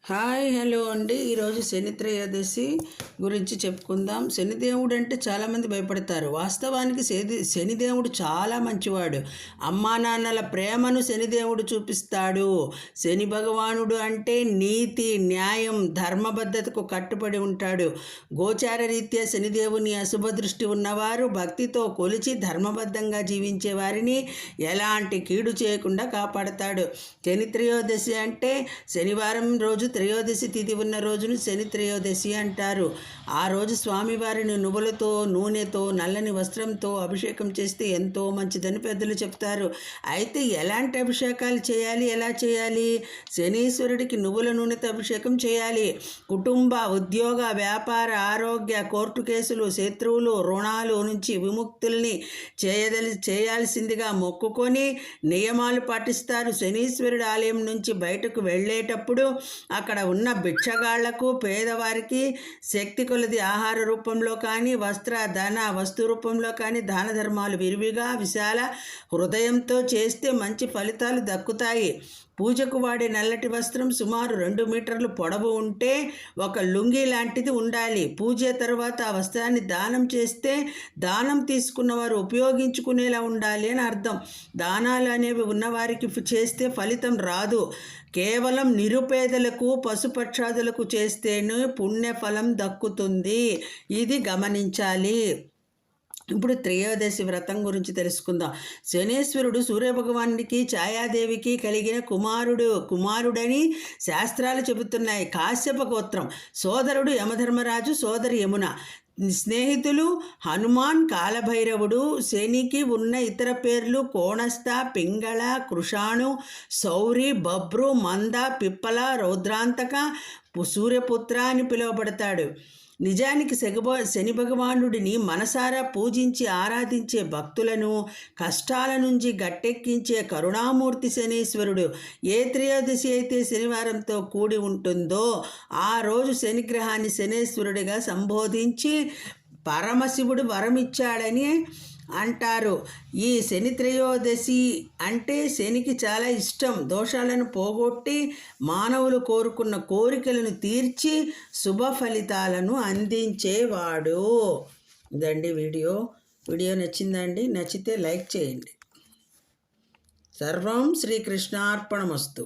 Hi hello అండి. ఈరోజు శని త్రయోదశి గురించి చెప్పుకుందాం. శనిదేవుడు అంటే చాలామంది భయపడతారు. వాస్తవానికి శనిదేవుడు చాలా మంచివాడు. అమ్మా నాన్నల ప్రేమను శనిదేవుడు చూపిస్తాడు. శని భగవానుడు అంటే నీతి, న్యాయం, ధర్మబద్ధతకు కట్టుబడి ఉంటాడు. గోచార రీత్యా శనిదేవుని అశుభ దృష్టి ఉన్నవారు భక్తితో కొలిచి ధర్మబద్ధంగా జీవించే వారిని ఎలాంటి కీడు చేయకుండా కాపాడతాడు. శని త్రయోదశి అంటే శనివారం రోజు త్రయోదశి తిథి ఉన్న రోజును శని త్రయోదశి అంటారు. ఆ రోజు స్వామివారిని నువ్వులతో, నూనెతో, నల్లని వస్త్రంతో అభిషేకం చేస్తే ఎంతో మంచిదని పెద్దలు చెప్తారు. అయితే ఎలాంటి అభిషేకాలు చేయాలి, ఎలా చేయాలి? శనీశ్వరుడికి నువ్వుల నూనెతో అభిషేకం చేయాలి. కుటుంబ, ఉద్యోగ, వ్యాపార, ఆరోగ్య, కోర్టు కేసులు, శత్రువులు, రుణాలు నుంచి విముక్తుల్ని చేయాల్సిందిగా మొక్కుకొని నియమాలు పాటిస్తారు. శనీశ్వరుడి ఆలయం నుంచి బయటకు వెళ్ళేటప్పుడు అక్కడ ఉన్న భిక్షగాళ్లకు, పేదవారికి శక్తి కొలది ఆహార రూపంలో కానీ, వస్త్ర, ధన, వస్తు రూపంలో కానీ దాన ధర్మాలు విరివిగా విశాల హృదయంతో చేస్తే మంచి ఫలితాలు దక్కుతాయి. పూజకు వాడే నల్లటి వస్త్రం సుమారు 2 మీటర్లు పొడవు ఉంటే ఒక లుంగీ లాంటిది ఉండాలి. పూజ తర్వాత ఆ వస్త్రాన్ని దానం చేస్తే దానం తీసుకున్నవారు ఉపయోగించుకునేలా ఉండాలి అని అర్థం. దానాలు అనేవి ఉన్నవారికి చేస్తే ఫలితం రాదు. కేవలం నిరుపేదలకు, పశుపక్షాదులకు చేస్తేనే పుణ్యఫలం దక్కుతుంది. ఇది గమనించాలి. ఇప్పుడు త్రయోదశి వ్రతం గురించి తెలుసుకుందాం. శనేశ్వరుడు సూర్యభగవానుడికి, ఛాయాదేవికి కలిగిన కుమారుడని శాస్త్రాలు చెబుతున్నాయి. కాశ్యప గోత్రం. సోదరుడు యమధర్మరాజు, సోదరి యమున. స్నేహితులు హనుమాన్, కాలభైరవుడు. శనికి ఉన్న ఇతర పేర్లు కోణస్థ, పింగళ, కృషాణు, సౌరి, బభ్రు, మంద, పిప్పల, రౌద్రాంతక, సూర్యపుత్ర అని పిలువబడతాడు. నిజానికి శని భగవానుడిని మనసారా పూజించి ఆరాధించే భక్తులను కష్టాల నుంచి గట్టెక్కించే కరుణామూర్తి శనీశ్వరుడు. ఏ త్రయోదశి అయితే శనివారంతో కూడి ఉంటుందో ఆ రోజు శనిగ్రహాన్ని శనేశ్వరుడిగా సంబోధించి పరమశివుడు వరమిచ్చాడని అంటారు. ఈ శని త్రయోదశి అంటే శనికి చాలా ఇష్టం. దోషాలను పోగొట్టి మానవులు కోరుకున్న కోరికలను తీర్చి శుభ ఫలితాలను అందించేవాడు. ఇదండి వీడియో నచ్చిందండి. నచ్చితే లైక్ చేయండి. సర్వం శ్రీకృష్ణార్పణమస్తు.